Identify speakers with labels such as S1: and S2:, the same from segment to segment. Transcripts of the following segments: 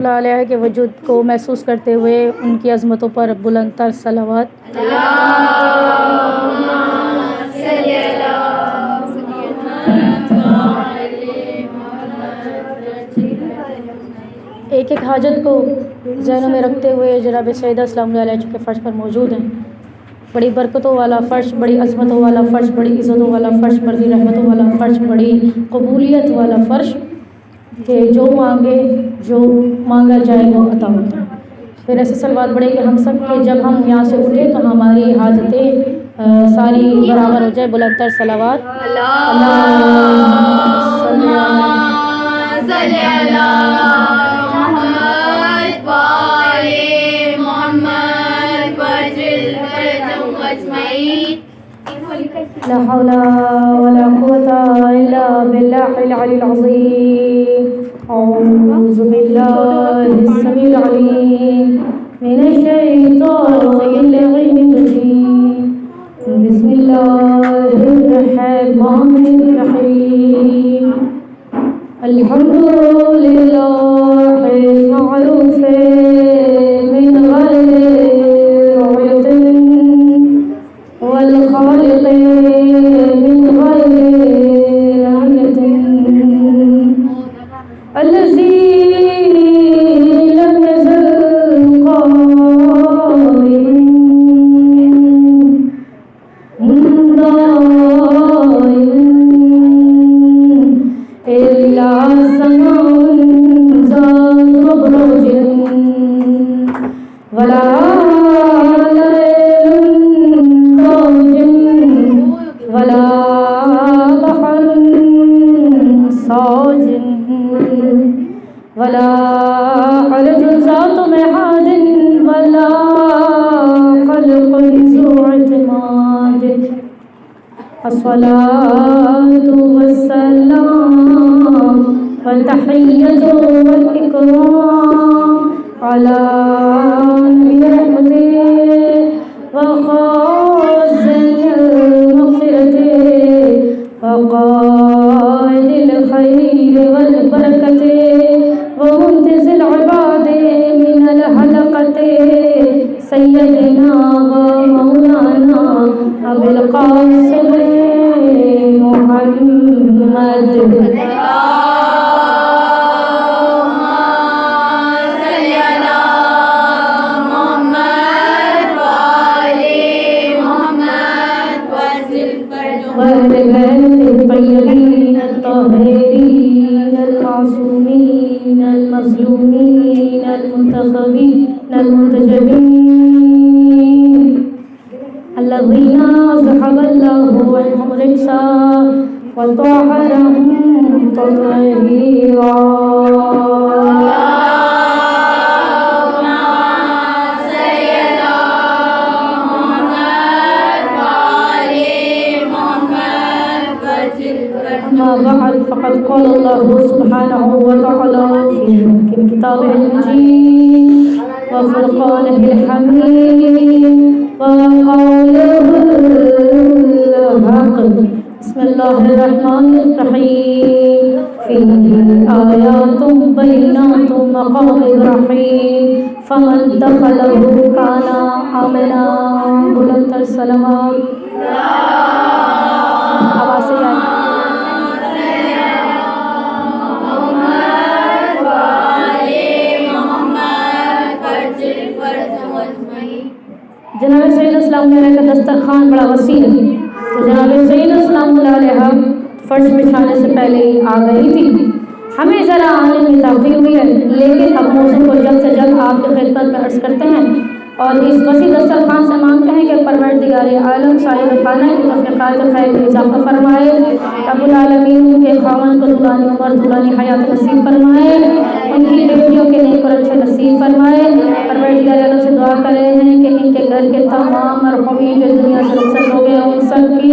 S1: اللہ علیہ کے وجود کو محسوس کرتے ہوئے ان کی عظمتوں پر بلند تر صلوات۔ ایک ایک حاجت کو ذہنوں میں رکھتے ہوئے جناب سیدہ سلام اللہ علیہ کے فرش پر موجود ہیں۔ بڑی برکتوں والا فرش، بڑی عظمتوں والا فرش، بڑی عزتوں والا فرش، بڑی رحمتوں والا فرش، بڑی قبولیت والا فرش کہ جو مانگا جائے وہ عطا ہوتا ہے۔ پھر ایسے صلوات پڑھیں کہ ہم سب کے جب ہم یہاں سے اٹھے تو ہماری حاجتیں ساری برابر ہو جائے۔ بلند تر صلوات۔ لا حول ولا قوة إلا بالله العلي العظيم. أعوذ بالله السميع العليم من الشيطان الرجيم. بسم الله الرحمن الرحيم. الحمد لله المعروف من غير رعية والخالق من غير رعية الذي لم يزل قائما إلا سماء ذات مبرج ولا ولا بحر صاج ولا عرج ذات مهاد ولا خلق ذو اعتماد. الصلاة والسلام والتحية والإكرام على نبي رحمته وخازن مغفرته وقائد الخير والبركة ومنتز العباد من الحلقة سيدنا ومولانا أبي القاسم محمد. الطيبين الطاهرين المعصومين المظلومين المنتخبين المنتجبين الذين أذهب الله عنهم الرجس وطهرهم تطهيرا. أما بعد فقد قال الله سبحانه وتعالى في كتابه المجيد وفرقانه الحميد وقوله الحق. بسم الله الرحمن الرحيم. فيه آيات بينات مقام إبراهيم فمن دخله كان آمنا. بلند تر صلوات. آواز سے جناب سید اسلام علیہ کا دسترخوان بڑا وسیع ہے تو جناب سید اسلام علیہ فرش بچھانے سے پہلے ہی آ گئی تھی. ہمیں ذرا آنے میں تاخیر ہوئی ہے لیکن اب موضوع کو جلد سے جلد آپ کی خدمت میں عرض کرتے ہیں اور اس وسیع دسترخوان سے مانگتے ہیں کہ پروردگار عالم صاحب خانہ کی تحقیقات خیر میں اضافہ فرمائے. رب العالمین کے خاوند کو طولانی عمر طولانی حیات نصیب فرمائے. ان کی بیٹیوں کے نیک اور اچھے نصیب فرمائے. پروردگار عالم سے دعا کر رہے ہیں کہ ان کے گھر کے تمام مرحومین جو دنیا سے رخصت ہو گئے ان سب کی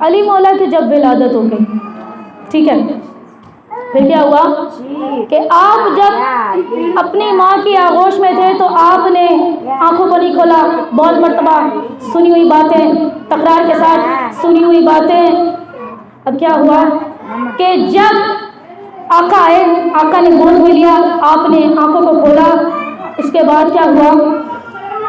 S1: علی مولا کی جب ولادت ہو گئی، ٹھیک ہے، پھر کیا ہوا کہ آپ جب اپنی ماں کی آغوش میں تھے تو آپ نے آنکھوں کو نہیں کھولا، بہت مرتبہ سنی ہوئی باتیں، تکرار کے ساتھ سنی ہوئی باتیں. اب کیا ہوا کہ جب آقا آئے، آقا نے گود میں لیا، آپ نے آنکھوں کو کھولا. اس کے بعد کیا ہوا،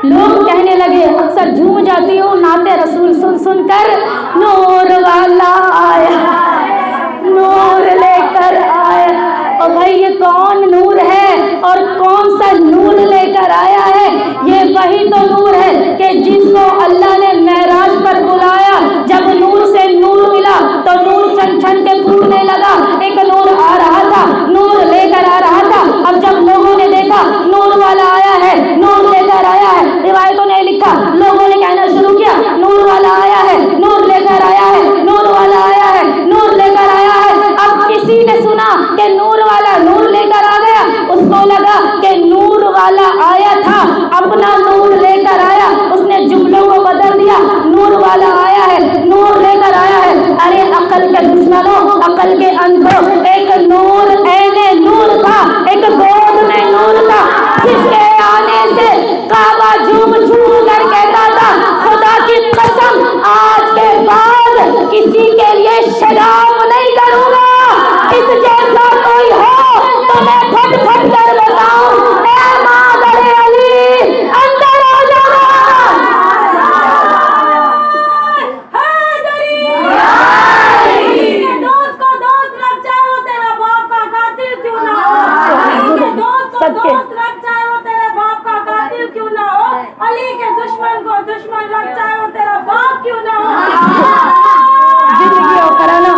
S1: لوگ کہنے لگے، اکثر جھوم جاتی ہوں نعت رسول سن سن کر، نور والا آیا، نور لے کر آیا. اور بھائی یہ کون نور ہے اور کون سا نور لے کر آیا ہے؟ یہ وہی تو نور ہے کہ جس کو اللہ نے معراج پر بلایا. جب نور سے نور ملا تو نور چھن چھن کے پھوٹنے لگا. ایک نور آ رہا تھا، نور لے کر آ رہا تھا. اب جب لوگوں نے دیکھا نور والا آیا ہے، نور لے کر آیا ہے، روایتوں نے لکھا لوگوں نے کہنا شروع کیا، نور والا آیا ہے، نور لے کر آیا ہے، نور والا آیا ہے، نور لے کر آیا ہے. اب کسی نے سنا کہ نور والا نور لے کر آ گیا، اس کو لگا کہ نور والا آیا تھا، اپنا نور لے کر آیا. اس نے جملوں کو بدل دیا، نور والا آیا ہے، نور لے کر آیا ہے. ارے عقل کے دشمنوں، عقل کے اندھوں، ایک نور عین نور تھا، ایک گود میں نور تھا، جس کے آنے سے کعبہ جھوم جھوم کر کہتا تھا، خدا کی قسم آج کے بعد کسی کے لیے شراب نہیں کروں گا. اس جیسا کوئی ہو تو میں پھٹ پھٹ کر بتاؤں، اے مادر علی اندر آ جانا.
S2: علی کے دشمن کو دشمن لگ چاہے وہ تیرا باپ کیوں نہ ہو.
S1: زندگی اور کرانا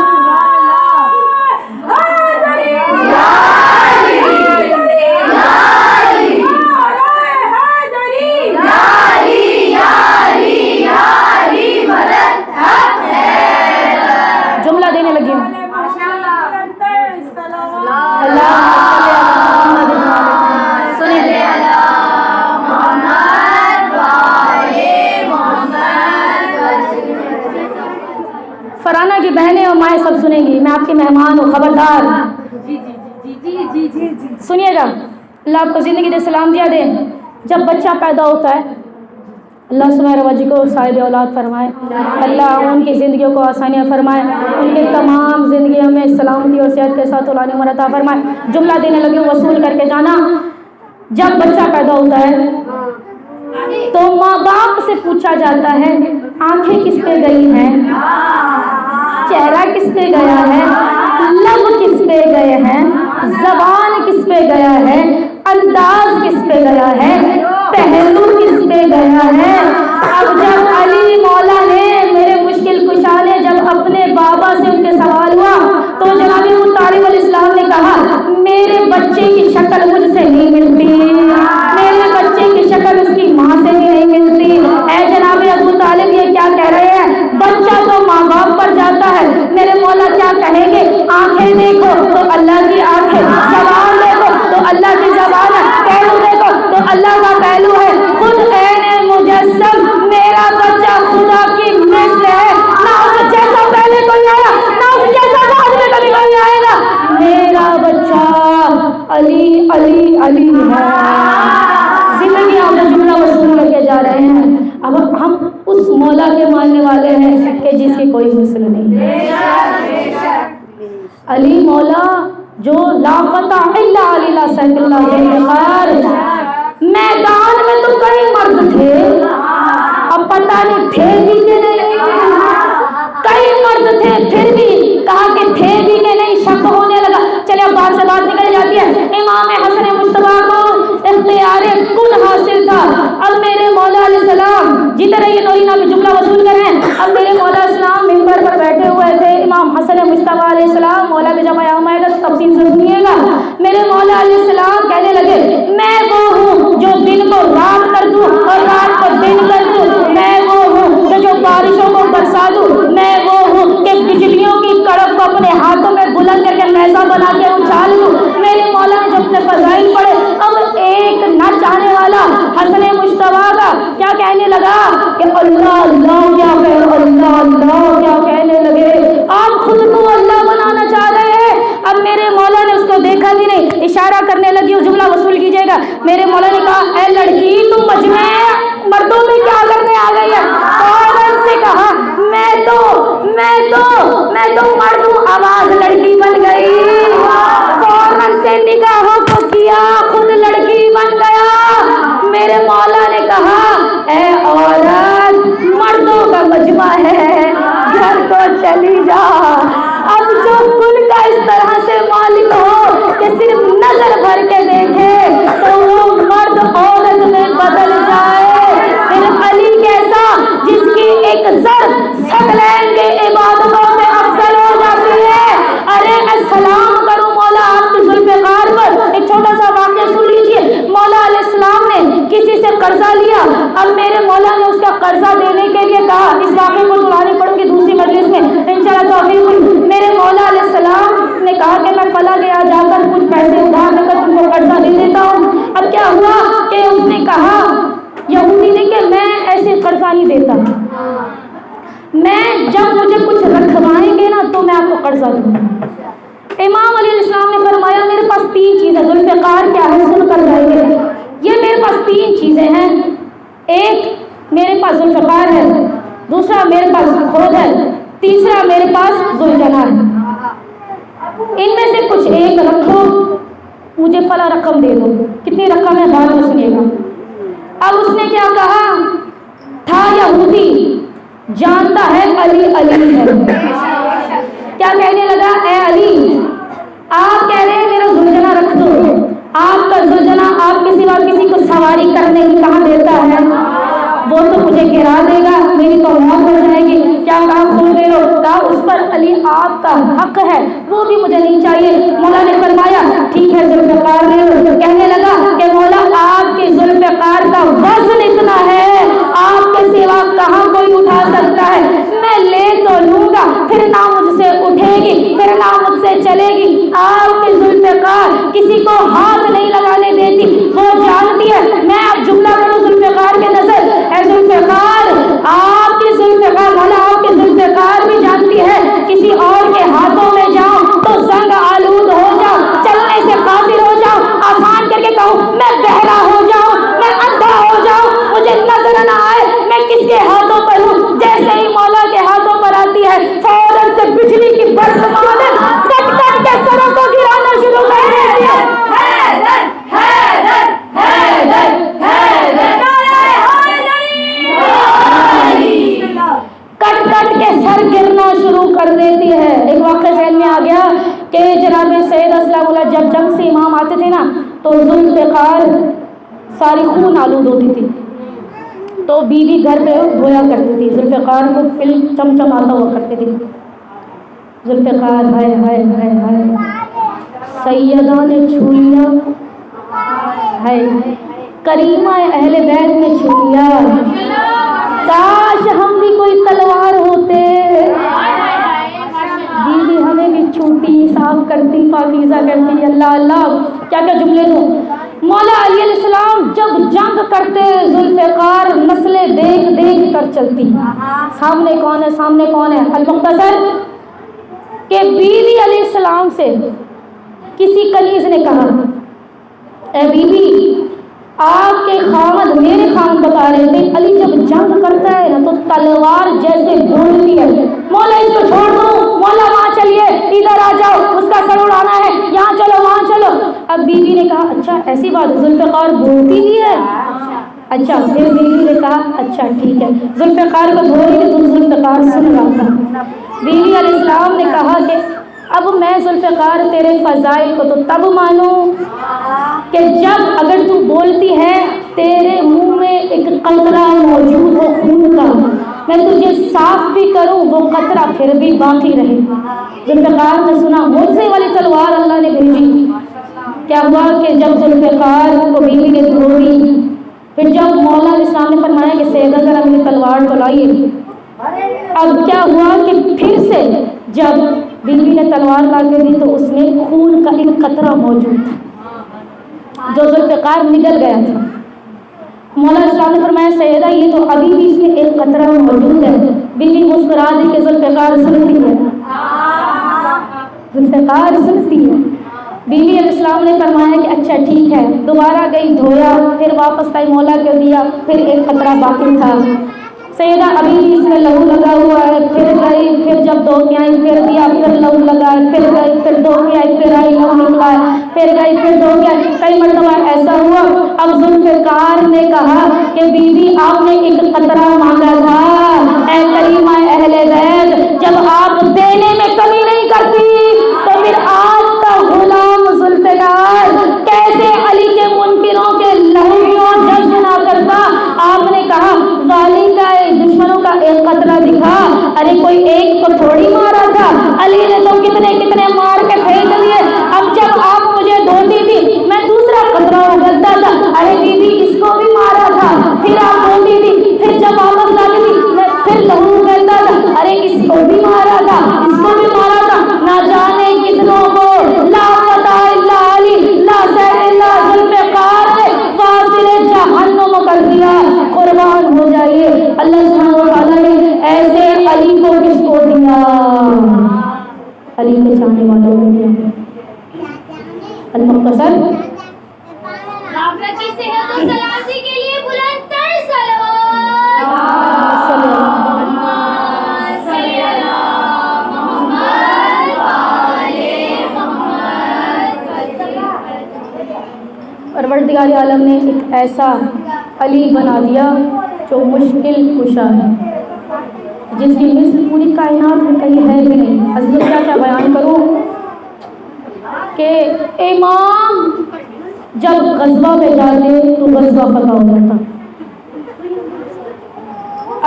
S1: جملہ دینے لگی ہوں. فرانہ کی بہنیں اور مائیں سب سنیں گی، میں آپ کی مہمان ہوں، خبردار. سنیے گا، اللہ آپ کو زندگی دے، سلامتیاں دے. جب بچہ پیدا ہوتا ہے اللہ سبحانہ وتعالی کو صاحب اولاد فرمائے، اللہ ان کی زندگیوں کو آسانیاں فرمائے، ان کی تمام زندگیوں میں سلامتی اور صحت کے ساتھ اولاد عمر عطا فرمائے. جملہ دینے لگی ہوں، وصول کر کے جانا. جب بچہ پیدا ہوتا ہے تو ماں باپ سے پوچھا جاتا ہے، آنکھیں کس پہ گئی ہیں، چہرہ کس پہ گیا ہے، لب کس پہ گئے ہیں، زبان کس پہ گیا ہے، انداز کس پہ گیا ہے، پہلو کس پہ گیا ہے. اب جب علی مولا نے، میرے مشکل کشا نے جب اپنے بابا سے ان کے سوال ہوا تو جناب ابو طالب علیہ السلام نے کہا، میرے بچے کی شکل مجھ سے نہیں ملتی، میرے بچے کی شکل اس کی ماں سے بھی نہیں ملتی. اے جناب ابو طالب یہ کیا کہہ رہے ہیں، بچہ تو ماں باپ پر جاتا ہے، میرے مولا کیا کہیں گے، آنکھیں دیکھو تو اللہ کی آنکھیں، زبان دیکھو تو اللہ کی زبان ہے، پہلو دیکھو تو اللہ کا پہلو ہے. خود عین مجسم میرا بچہ خدا کی مثل ہے، نہ اس جیسا پہلے کوئی آیا، نہ اس جیسا بعد میں کبھی کوئی آئے گا. میرا بچہ علی علی علی ہے. زندگی ہم جملہ وصول کر کے جا رہے ہیں. اب ہم اس مولا کے ماننے والے ہیں کہ جس کی کوئی مثل نہیں. علی مولا جو لا فتح الا علی لا سیف اللہ ذوالفقار. میدان میں تو کئی مرد تھے، اب پتہ نہیں تھے بھی کہ نہیں. کئی مرد تھے پھر بھی کہا کہ تھے بھی کہ نہیں، شک ہونے لگا. چلے اب بات سے بات نکل جاتی ہے. امام حسن مصطفیٰ کو اختیار کن حاصل تھا. اب میرے مولا علیہ السلام جیتے رہیے نوری نہ بھی جملہ وصول کریں. اب میرے مولا علیہ السلام منبر پر بیٹھے ہوئے تھے، امام حسن مصطفیٰ علیہ السلام. مولا کے جب آیا آئے گا تو تفصیل سے سنیے گا. میرے مولا علیہ السلام کہنے لگے، میں وہ ہوں جو دن کو رات کر دوں اور رات کو دن کر دوں. میں وہ ہوں کہ جو بارشوں کو برسا دوں. میں وہ ہوں کہ بجلیوں کی کڑک کو اپنے ہاتھوں میں بلند کر کے نیزہ بنا کے اچھال دوں. میرے مولا نے جب اپنے فضائل پڑھے، اب ایک نہ چاہنے والا حسن مصطفیٰ کا کیا کہنے لگا کہ اللہ اللہ کیا کہہ، اللہ اللہ کیا کہنے لگا. چلی جا. اب جو کل کا اس طرح سے مالک ہو کہ صرف نظر بھر کے دیکھے تو وہ مرد عورت میں بدل جائے. پھر علی کیسا جس کی ایک ضرب ثقلین کے عبادتوں سے افضل ہو جاتی ہے. ارے میں سلام کروں مولا آپ کی ذوالفقار پر. ایک چھوٹا سا واقعہ سن لیجیے. مولا علیہ السلام نے کسی سے قرضہ لیا. اب میرے مولا نے اس کا قرضہ دینے کے لیے کہا. اس واقعے کو سنانی پڑوں گی دوسری مجلس میں انشاءاللہ توفیق ہوئی. میرے مولا علیہ السلام نے کہا کہ میں فلاں کے یہاں جا کر کچھ پیسے ادھار لے کر تم کو قرضہ دے دیتا ہوں. اب کیا ہوا کہ اس نے کہا یہودی نے کہ میں ایسے قرضہ نہیں دیتا, میں جب مجھے کچھ رکھوائیں گے نا تو میں آپ کو قرضہ دوں. امام علیہ السلام نے فرمایا میرے پاس 3 چیزیں. ذوالفقار کیا ہے سن کر جائیں گے. یہ میرے پاس 3 چیزیں ہیں. ایک میرے پاس ذوالفقار ہے, دوسرا میرے پاس خود ہے, تیسرا میرے پاس ذوالجلال ہے. ان میں سے کچھ ایک رکھو, مجھے فلاں رقم دے دو. کتنی رقم ہے بعد میں سنیے گا. اب اس نے کیا کہا, تھا یہودی جانتا ہے علی علی ہے. کیا کہنے لگا, اے علی آپ کہہ رہے ہیں میرا ذوالجلال رکھ دو. آپ کا ذوالجلال آپ کے سوا کسی کو سواری کرنے کی کہاں دیتا ہے, وہ تو مجھے گرا دے گا, میری تو موت ہو جائے گی. کیا کام کھول گئے ہو, کہا اس پر علی آپ کا حق ہے, وہ بھی مجھے نہیں چاہیے. مولا نے فرمایا ٹھیک ہے ذوالفقار لے لو. کہنے لگا کہ مولا آپ کے ذوالفقار کا وزن اتنا ہے آپ کے سوا کہاں کوئی اٹھا سکتا ہے. میں لے تو لوں گا پھر نہ مجھ سے اٹھے گی پھر نہ مجھ سے چلے گی. آپ کے ذوالفقار کسی کو ہاتھ نہیں لگانے دیتی, وہ جانتی ہے. میں اب جملہ کروں ذوالفقار کے نظر, اے ذوالفقار آپ کی ذوالفقار مولا آپ کی ذوالفقار بھی جانتی ہے کسی اور کے ہاتھوں میں جاؤں تو زنگ آلود ہو جاؤں, چلنے سے قاصر ہو جاؤں, آسان کر کے کہوں میں بہرا ہو جاؤں, میں اندھا ہو جاؤں, مجھے نظر نہ آئے میں کس کے ہاتھوں پر ہوں. جیسے ہی مولا کے ہاتھوں پر آتی ہے فوراً سے بجلی کی برق مانے کٹ کٹ کے سروں کو گرانا شروع کر دیتی ہے. کٹ کٹ کے سر گرنا شروع کر دیتی ہے. ایک واقعہ ذہن میں آ گیا کہ جناب سید اسلام اللہ جب جنگ سے امام آتے تھے نا تو ذوالفقار ساری خون آلود ہوتی تھی, تو بیوی گھر پہ دھویا کرتی تھی, ذوالفقار کو پل چمچماتا ہوا کرتے تھے. ذوالفقار ہائے ہائے ہائے ہائے سیدہ نے چھو لیا, ہائے کریمہ اہل بیت نے چھو لیا, کاش ہم بھی کوئی تلوار ہوتے, بیوی ہمیں بھی چھوٹی صاف کرتی پاکیزہ کرتی. اللہ اللہ کیا کیا جملے دوں. مولا علی علیہ السلام جب جنگ کرتے ذوالفقار نسلیں دیکھ دیکھ کر چلتی. سامنے کون ہے سامنے کون ہے. المختصر کہ بیوی علیہ السلام سے کسی کنیز نے کہا اے بیوی آپ کے خامد میرے خامد بتا رہے تھے علی جب جنگ کرتا ہے نا تو تلوار جیسے بولتی ہے. مولا اس کو چھوڑ دو, مولا وہاں چلیے, ادھر آ جاؤ, اس کا سر اڑانا ہے, یہاں چلو وہاں چلو. اب بیوی نے کہا اچھا ایسی بات, ذوالفقار بولتی بھی ہے. اچھا پھر بیوی نے کہا اچھا ٹھیک ہے. ذوالفقار کو بول رہی تو ذوالفقار سن رہا تھا. بیوی علیہ السلام نے کہا کہ اب میں ذوالفقار تیرے فضائل کو تو تب مانوں کہ جب اگر تو بولتی ہے تیرے منہ میں ایک قطرہ موجود ہو خون کا, میں تجھے صاف بھی کروں وہ قطرہ پھر بھی باقی رہے. ذوالفقار نے سنا معجزے والی تلوار اللہ نے بھیجی. کیا ہوا کہ جب ذوالفقار کو بیوی نے دھوئی, پھر جب مولا علیہ السلام نے فرمایا کہ سیدہ ذرا میری تلوار تو لائیے. اب کیا ہوا کہ پھر سے جب بیوی نے تلوار لا کے دی تو اس میں خون کا ایک قطرہ موجود تھا جو ذوالفقار نگل گیا تھا. مولا اسلام نے فرمایا سیدہ یہ تو ابھی بھی اس میں ایک قطرہ موجود ہے. بیوی مسکرا دی کہ ذوالفقار سنتی ہے, ذوالفقار سنتی ہے. بیوی علیہ السلام نے فرمایا کہ اچھا ٹھیک ہے. دوبارہ گئی, دھویا, پھر واپس لائی, مولا کو دیا, پھر ایک قطرہ باقی تھا. سیدہ ابھی بھی اس میں لہو لگا ہوا ہے. پھر گئی, پھر جب دھو کے آئی پھر دیا, پھر لہو لگا, پھر گئی, پھر دھو کے آئی, پھر آئی لہو نکلا, پھر گئی, پھر دھو کے آئی. کئی مرتبہ ایسا ہوا. اب ذوالفقار نے کہا کہ بیوی آپ نے ایک قطرہ مانگا تھا, اے کریمہ اہل بیت جب آپ ایک کو تھوڑی مارا تھا، علی نے تو کتنے کتنے مار کے پھینک دیے. اب جب آپ مجھے دھوتی تھی میں دوسرا قطرہ اگلتا تھا، ارے دیدی اس کو بھی مارا تھا. پھر آپ دھوتی تھی، پھر جب واپس لاتی تھی میں پھر لہو اگلتا تھا، ارے اس کو بھی مارا تھا، اس کو بھی مارا تھا. نہ جانے کتنوں کو لا فتح الا علی، لا سیر الا ذوالفقار نے واصل جہنم کر دیا. قربان ہو جائیے. اللہ سبحانہ و تعالیٰ نے ایسے علی کو کس کو دیا؟ علی کے چاہنے والوں کو دیا. المختصر
S2: رابطہ کی صحت و سلامتی کے لیے بلند تر صلوات. صلی اللہ محمد والے محمد.
S1: پروردگار عالم نے ایک ایسا علی بنا دیا جو مشکل کشا ہے، جس کی مثل پوری کائنات میں کہیں ہے بھی نہیں. عزیز کیا کیا بیان کروں کہ امام جب غزوہ پہ جاتے تو غزوہ فتح ہو جاتا.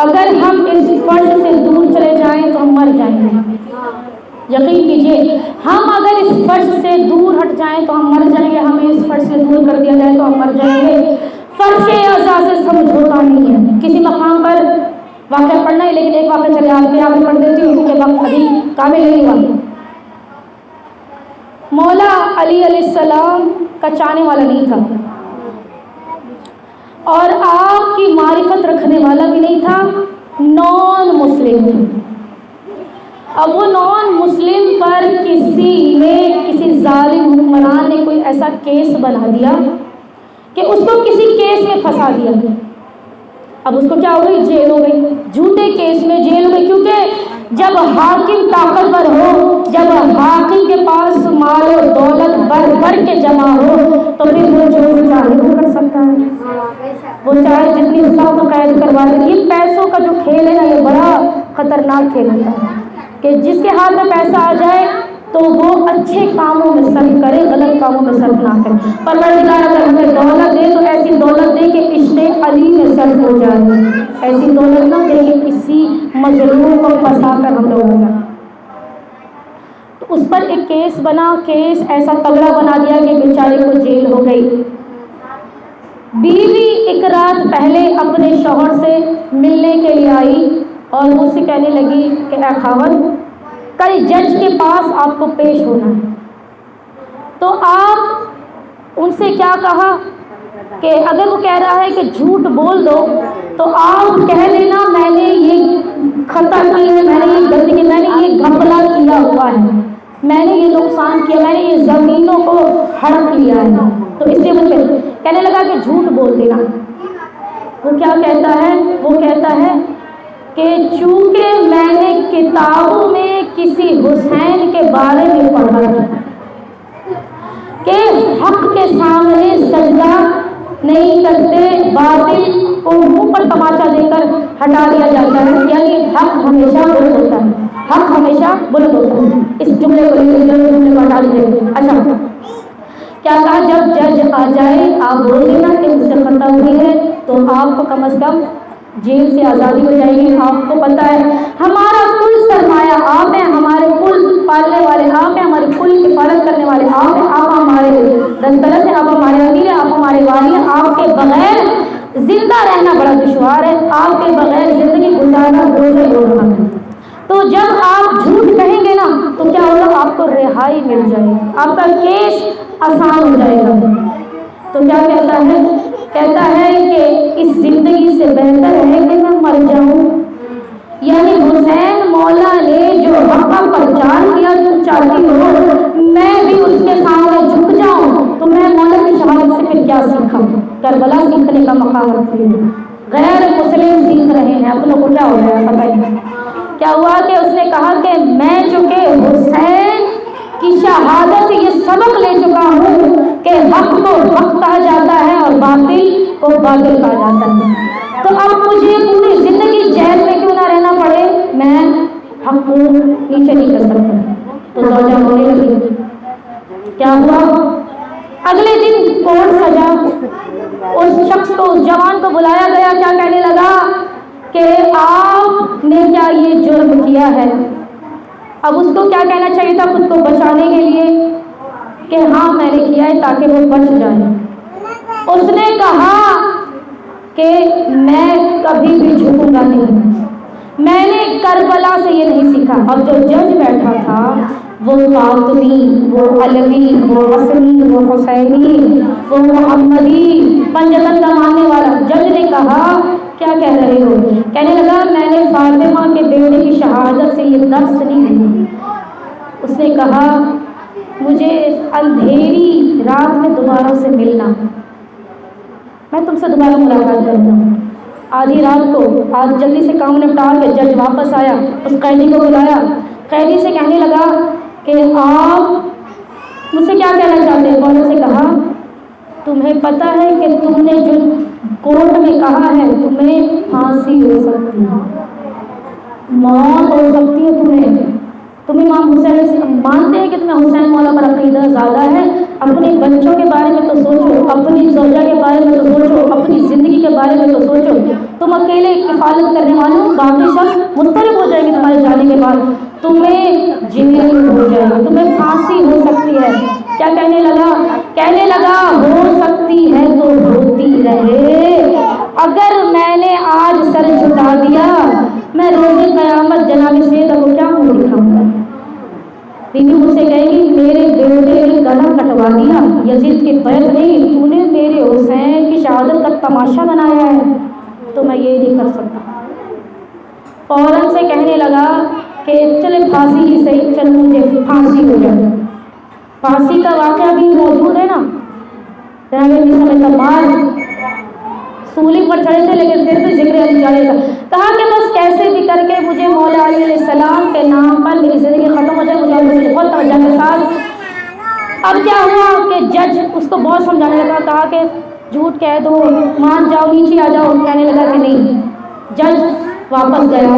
S1: اگر ہم اس فرض سے دور چلے جائیں تو ہم مر جائیں گے. یقین کیجیے ہم اگر اس فرض سے دور ہٹ جائیں تو ہم مر جائیں گے. ہمیں اس فرض سے دور کر دیا جائے تو ہم مر جائیں گے. فرض اعزاز سے سمجھوتا نہیں ہے. کسی مقام پر واقعہ پڑھنا ہے، لیکن ایک واقعہ چلے آپ کے آگے پڑھ دیتی ہوں کیونکہ وقت ابھی کامل نہیں ہوا. مولا علی علیہ السلام کا چاہنے والا نہیں تھا اور آپ کی معرفت رکھنے والا بھی نہیں تھا، نان مسلم تھا. اب وہ نان مسلم پر کسی ظالم حکمران نے کوئی ایسا کیس بنا دیا کہ اس کو کسی کیس میں پھنسا دیا. اب اس کو کیا ہو گئی؟ جیل ہو گئی. جھوٹے کیس میں جیل ہو گئی. کیونکہ جب حاکم طاقتور ہو، جب حاکم کے پاس مال و دولت بھر کے جمع ہو تو پھر وہ جو چاہے وہ کر سکتا ہے. وہ چاہے جتنی سخت قید کروا دے. یہ پیسوں کا جو کھیل ہے نا، یہ بڑا خطرناک کھیل ہوتا ہے کہ جس کے ہاتھ میں پیسہ آ جائے تو وہ اچھے کاموں میں صرف کرے، غلط کاموں میں صرف نہ کرے. پروردگار اگر ہمیں دولت دے تو ایسی دولت دے کہ عشق علی میں صرف ہو جائے. ایسی دولت نہ دے کہ کسی مظلوم کو پھنسا کر ہم لوگ ہو جائیں. تو اس پر ایک کیس بنا. کیس ایسا تگڑا بنا دیا کہ بیچارے کو جیل ہو گئی. بیوی ایک رات پہلے اپنے شوہر سے ملنے کے لیے آئی اور مجھ سے کہنے لگی کہ اے خاوند، کل جج کے پاس آپ کو پیش ہونا ہے. تو آپ ان سے کیا کہا کہ اگر وہ کہہ رہا ہے کہ جھوٹ بول دو تو آپ کہہ دینا میں نے یہ خطا کی ہے، میں نے یہ غلطی کی، میں نے یہ گھپلا کیا ہوا ہے، میں نے یہ نقصان کیا، میں نے یہ زمینوں کو ہڑپ لیا ہے. تو اس لیے مجھے کہنے لگا کہ جھوٹ بول دینا. وہ کیا کہتا ہے؟ وہ کہتا ہے کہ چونکہ میں نے کتابوں میں کسی حسین کے بارے میں پڑھا تھا کہ حق کے سامنے سجدہ نہیں کرتے، باطل کو منہ پر تماچا دے کر ہٹا دیا جاتا ہے. یعنی حق ہمیشہ بلند ہوتا ہے، حق ہمیشہ بلند ہوتا ہے. اس جملے کو ہٹا دیجیے. اچھا کیا کہا؟ جب جج آ جائے آپ بول دینا کہ مجھ سے خطا ہوئی ہے تو آپ کو کم از کم جیل سے آزادی ہو جائے گی. آپ کو پتہ ہے ہمارا کل سرمایہ آپ ہیں، ہمارے کل پالنے والے آپ ہیں، ہمارے کل حفاظت کرنے والے آپ ہیں. آپ ہمارے دسترس ہیں، آپ ہمارے امیر ہیں، آپ ہمارے والی ہیں. آپ کے بغیر زندہ رہنا بڑا دشوار ہے، آپ کے بغیر زندگی گزارنا بوجھ ہوگا. تو جب آپ جھوٹ کہیں گے نا تو کیا ہوگا؟ آپ کو رہائی مل جائے گی، آپ کا کیس آسان ہو جائے گا. تو کیا کہتا ہے؟ کہتا ہے کہ اس زندگی سے بہتر ہے کہ میں مر جاؤں. یعنی حسین مولا نے جو حق کا پرچار کیا، تم چاہتی ہو میں بھی اس کے سامنے جھک جاؤں تو میں مولا کی شہادت سے پھر کیا سیکھا؟ کربلا سیکھنے کا مقام رکھتی ہوں. غیر مسلم سیکھ رہے ہیں، اپنوں کو کیا ہو گیا پتہ ہی. کیا ہوا کہ اس نے کہا کہ میں چونکہ حسین کی شہادت سے یہ سبق لے چکا ہوں کہ حق کو حق کہا جاتا ہے اور باطل کو باطل کہا جاتا ہے. تو اب مجھے پوری زندگی جیل میں کیوں نہ رہنا پڑے، میں حق کو نیچے نہیں کر سکتا. تو زوجہ ہونے لگی. کیا ہوا؟ اگلے دن کورٹ سجا. اس شخص کو، اس جوان کو بلایا گیا. کیا کہنے لگا کہ آپ نے کیا یہ جرم کیا ہے؟ اب اس کو کیا کہنا چاہیے تھا خود کو بچانے کے لیے کہ ہاں میں نے کیا ہے تاکہ وہ بچ جائے. اس نے کہا کہ میں کبھی بھی جھکوں گا نہیں, میں نے کربلا سے یہ نہیں سیکھا. اب جو جج بیٹھا تھا وہ فاطمی, وہ علوی, وہ حسنی, وہ حسینی, وہ محمدی, پنجتن کا ماننے والا. جج نے کہا کیا کہہ رہے ہو؟ کہنے لگا میں نے فاطمہ کے بیٹے کی شہادت سے یہ درس نہیں لیا. اس نے کہا مجھے اندھیری رات میں دوبارہ سے ملنا, میں تم سے دوبارہ ملاقات کرتا ہوں. آدھی رات کو آج جلدی سے کام نپٹا کے جج واپس آیا, اس قیدی کو بلایا. قیدی سے کہنے لگا کہ آپ مجھ سے کیا کہنا چاہتے ہیں؟ فوراً سے کہا تمہیں پتہ ہے کہ تم نے جو کورٹ میں کہا ہے تمہیں پھانسی ہو سکتی ہے, موت ہو سکتی ہے. تم امام حسین مانتے ہیں کہ تمہیں حسین مولا پر عقیدہ زیادہ ہے. اپنے بچوں کے بارے میں تو سوچو, اپنی زوجہ کے بارے میں تو سوچو, اپنی زندگی کے بارے میں تو سوچو. تم اکیلے کفالت کرنے والوں, باقی سب مضطرب ہو جائے گی تمہارے جانے کے بعد, تمہیں جنون ہو جائے گا, تمہیں پھانسی ہو سکتی ہے. کیا کہنے لگا؟ کہنے لگا ہو سکتی ہے تو ہوتی رہے, اگر میں نے آج سر جھکا دیا میں روز قیامت جناب سید کو کیا منہ دکھاؤں گا؟ بیوی مجھ سے کہے گی میرے بیٹے نے گلا کٹوا دیا, یزید کی بیعت نہیں, تو نے میرے حسین کی شہادت کا تماشا بنایا ہے, تو میں یہ نہیں کر سکتا. فوراً سے کہنے لگا کہ چلے پھانسی ہی صحیح, چل مجھے پھانسی ہو جائے. پھانسی کا واقعہ بھی موجود ہے نا. سولی پر چڑھے تھے لیکن پھر بھی ذکر علی جاری تھا. کہا کہ بس کیسے بھی کر کے مجھے مولا علی علیہ السلام کے نام پر میری زندگی ختم ہو جائے. مجھے بہت توجہ کے ساتھ اب کیا ہوا کہ جج اس کو بہت سمجھانے لگا. کہا کہ جھوٹ کہہ دو, مان جاؤ, نیچے آ جاؤ. کہنے لگا کہ نہیں. جج واپس گیا,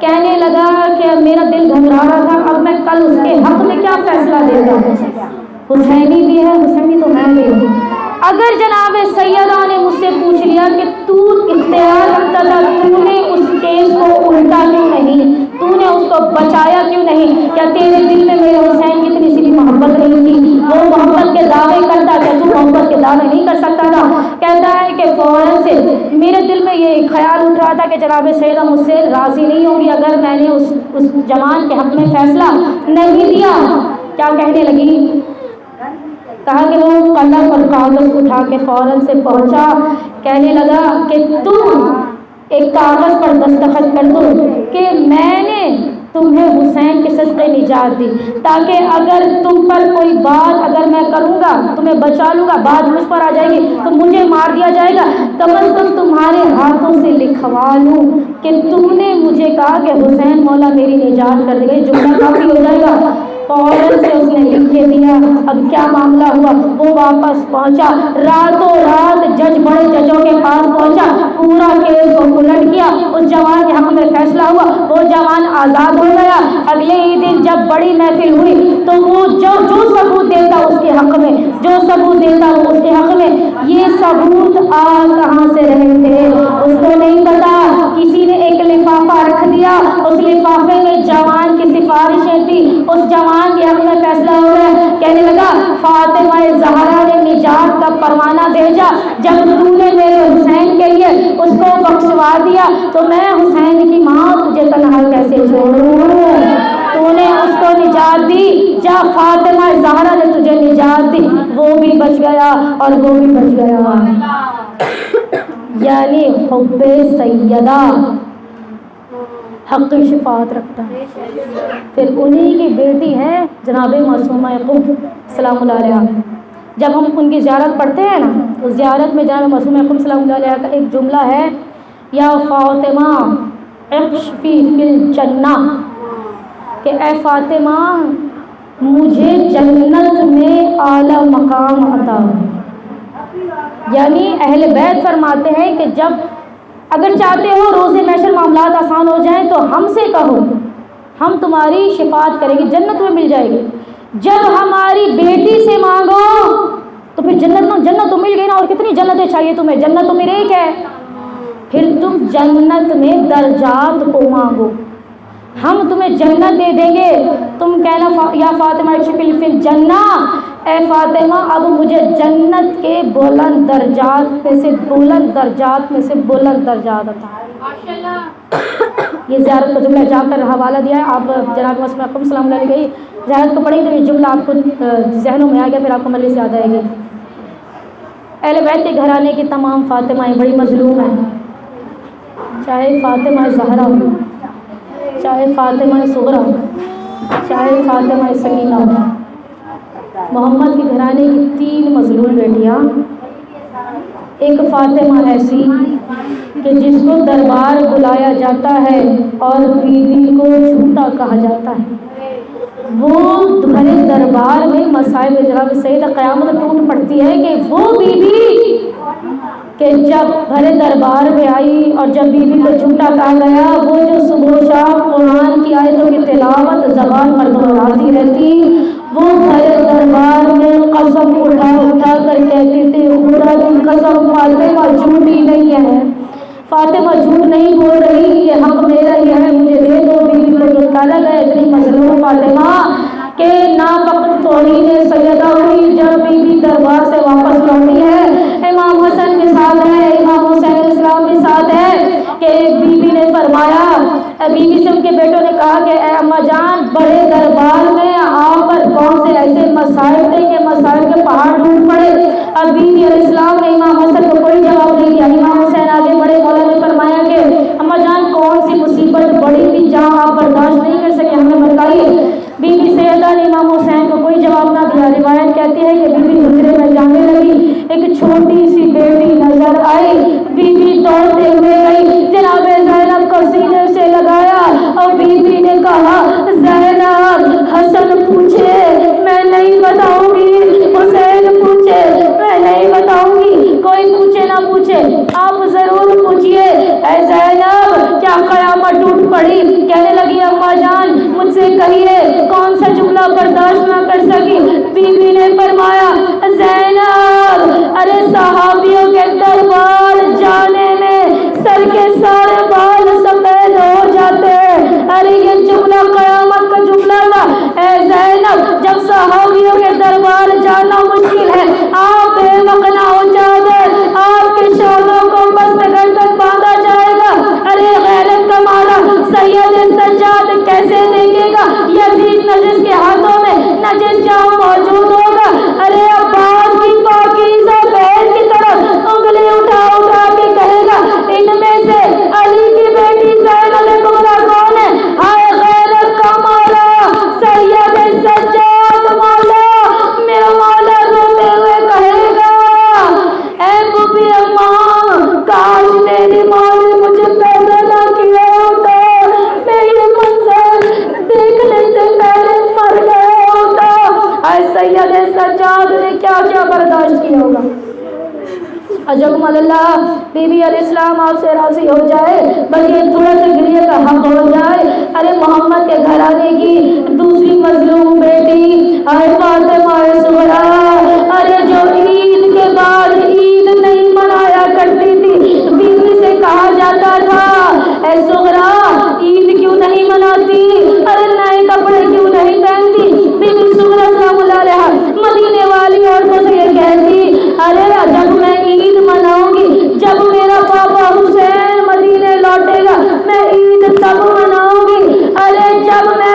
S1: کہنے لگا کہ میرا دل گھبرا رہا تھا, اب میں کل اس کے حق میں کیا فیصلہ دیتا. حسینی بھی ہے, حسینی تو میں بھی ہوں. اگر جناب سیدہ نے مجھ سے پوچھ لیا کہ تو اختیار رکھتا تھا, تو نے اس کیس کو الٹا کیوں نہیں, تو نے اس کو بچایا کیوں نہیں, کیا تیرے دل میں میرے حسین کی اتنی سی محبت نہیں تھی؟ وہ محبت کے دعوے کرتا, کیا تو محبت کے دعوے نہیں کر سکتا تھا؟ کہتا ہے کہ فوراً سے میرے دل میں یہ خیال اٹھ رہا تھا کہ جناب سیدہ مجھ سے راضی نہیں ہوگی اگر میں نے اس جوان کے حق میں فیصلہ نہیں دیا. کیا کہنے لگی؟ کہا کہ وہ قلم اور کاغذ اٹھا کے فوراً سے پہنچا. کہنے لگا کہ تم ایک کاغذ پر دستخط کر دو کہ میں نے تمہیں حسین کے صدقے نجات دی, تاکہ اگر تم پر کوئی بات اگر میں کروں گا تمہیں بچا لوں گا, بات مجھ پر آ جائے گی تو مجھے مار دیا جائے گا, کم از کم تمہارے ہاتھوں سے لکھوا لوں کہ تم نے مجھے کہا کہ حسین مولا میری نجات کر دے گا. جملہ کافی ہو جائے گا. فوراً سے اس نے لکھ کے دیا. اب کیا معاملہ ہوا, وہ واپس پہنچا, راتوں رات جج بڑے ججوں کے پاس پہنچا, پورا کیس کو الٹ کیا, اس جوان کے حق میں فیصلہ ہوا, وہ جوان آزاد ہو گیا. اگلے ہی دن جب بڑی محفل ہوئی تو وہ جو ثبوت دیتا اس کے حق میں, جو ثبوت دیتا وہ اس کے حق میں, یہ ثبوت آج کہاں سے رہے تھے اس کو نہیں پتا. کسی نے ایک لفافہ رکھ دیا, اس لفافے میں جوان کی سفارشیں تھی, اس جوان کے حق میں فیصلہ ہو گیا. کہنے لگا فاطمہ زہرا نے نجات کا پروانہ بھیجا, جب تو نے میرے حسین کے لیے اس کو بخشوا دیا تو میں حسین کی ماں تجھے تنہا کیسے چھوڑوں. تو نے اس کو نجات دی, جا فاطمہ زہرا نے تجھے نجات دی, وہ بھی بچ گیا اور وہ بھی بچ گیا. یعنی حب سیدہ حق شفاعت رکھتا ہے. پھر انہی کی بیٹی ہے جناب معصومہ قطب سلام اللہ علیہا. جب ہم ان کی زیارت پڑھتے ہیں نا تو زیارت میں جناب معصومہ قطب سلام اللہ علیہا کا ایک جملہ ہے, یا فاطمہ اکشفی فی الجنہ, کہ اے فاطمہ مجھے جنت میں اعلیٰ مقام عطا ہو. یعنی اہل بیت فرماتے ہیں کہ جب اگر چاہتے ہو روز محشر معاملات آسان ہو جائیں تو ہم سے کہو, ہم تمہاری شفاعت کریں گے, جنت میں مل جائے گی. جب ہماری بیٹی سے مانگو تو پھر جنت تو مل گئی نا, اور کتنی جنتیں چاہیے تمہیں, جنت تو میرے ایک ہے. پھر تم جنت میں درجات کو مانگو. ہم تمہیں جنت دے دیں گے. تم کہنا یا فاطمہ اشرفی فی الجنہ، اے فاطمہ اب مجھے جنت کے بلند درجات میں سے بلند درجات عطا. یہ زیارت کا جملہ جا کر حوالہ دیا ہے. آپ جناب مسلم اکرم صلی اللہ علیہ وسلم کی زیارت کو پڑھیں تو یہ جملہ آپ کو ذہنوں میں آ گیا، پھر آپ کو مجلس یاد آئے گی. اہل بیت کے گھرانے کی تمام فاطمائیں بڑی مظلوم ہیں، چاہے فاطمہ زہرا ہو، چاہے فاطمہ صغرا، چاہے فاطمہ سکینہ ہو. محمد کے گھرانے کی 3 مظلوم بیٹیاں. ایک فاطمہ ایسی کہ جس کو دربار بلایا جاتا ہے اور بیوی کو جھوٹا کہا جاتا ہے. وہ بھرے دربار میں مسائل جناب سید قیامت ٹوٹ پڑتی ہے کہ وہ بیوی کہ جب بھرے دربار میں آئی اور جب بیوی کو جھوٹا کہا گیا، وہ جو صبح و شام قرآن کی آیتوں کی تلاوت زبان پر دہراتی رہتی، وہ بھرے دربار میں قسم اٹھا کر کہتی تھی خدا کی قسم فاطمہ جھوٹی نہیں ہے، فاطمہ جھوٹ نہیں بول رہی، یہ حق میرا ہی ہے، مجھے دے دو. بیوی کو جو کالا گیا اتنی مظلوم فاطمہ کہ نہ فقط توہین سیدہ ہوئی. جب بیوی دربار سے واپس لوٹی ہے، امام حسن کے ساتھ ہے، امام حسین اسلام کے ساتھ ہے کہ ایک بیوی نے فرمایا، بیوی سے ان کے بیٹوں نے کہا کہ اے اماں جان بڑے دربار میں آپ پر کون سے ایسے مسائل تھے کہ مسائل کے پہاڑ ٹوٹ پڑے. اب بیوی علیہ السلام نے امام حسن کو کوئی جواب نہیں دیا. امام حسین آگے بڑے، مولا نے فرمایا کہ اماں جان کون سی مصیبت بڑی تھی جہاں آپ برداشت نہیں کر سکے، ہمیں بتائیے. بیوی سیدہ نے امام حسین کو کوئی جواب نہ دیا. روایت کہتی ہے کہ بیوی حجرے میں جانے لگی، ایک چھوٹی سی بیٹی نظر آئی، بیوی دوڑتے ہوئے گئی، جناب زینب کو سینے سے لگایا اور بیوی نے کہا زینب حسن پوچھے میں نہیں بتاؤں گی، حسین پوچھے میں نہیں بتاؤں گی، کوئی پوچھے نہ پوچھے آپ ضرور پوچھئے. اے زینب کیا قیامت ٹوٹ پڑی؟ کہنے لگی اماں جان مجھ سے کہیے کون سا جملہ برداشت نہ کر سکی. بیوی نے فرمایا زینب ارے صحابیوں کے دربار جانے میں سر کے سارے بال سفید ہو جاتے، ارے یہ جملہ قیامت کا جملہ تھا. اے زینب جب صحابیوں کے دربار جانا مشکل ہے، آپ بے مقنا ہو جاتے، آپ کے شانوں کو مست گردن باندھا جائے گا. ارے غیرت کا مارا سید سجاد کیسے دیکھے گا یزید نجس کے ہاتھوں میں نجس جہاں موجود ہوگا. ارے عباس کی پاکیزہ بہن کی طرف انگلی اٹھا کے کہے گا ان میں سے علی کی بیٹی زینب کبریٰ کون ہے؟ ہائے غیرت کا مارا سید سجاد مولا، میرا مولا روتے ہوئے کہے گا اے بوبی اماں کاش میری ماں نے مجھے پیدا نہ کیا ہوتا، میں یہ منظر دیکھنے سے پہلے مر گیا ہوتا. اے سید سجاد نے کیا کیا برداشت کیا ہوگا. اجب اللہ بی بی علیہ السلام آپ سے راضی ہو جائے، بس یہ تھوڑا سا گریہ کا حق ہو جائے. ارے محمد کے گھرانے کی دوسری مظلوم بیٹی فاطمہ صغرا، ارے جو عید کے بعد عید نہیں منایا کرتی تھی، بیوی سے کہا جاتا تھا اے صغرا عید کیوں نہیں مناتی، ارے نئے کپڑے کیوں نہیں پہنتی. بیوی صغرا سلام اللہ علیہا مدینے والی عورتوں سے یہ کہتی ارے جب میں عید مناؤں گی، جب میرا پاپا حسین مدینے لوٹے گا میں عید تب مناؤں گی. ارے جب میں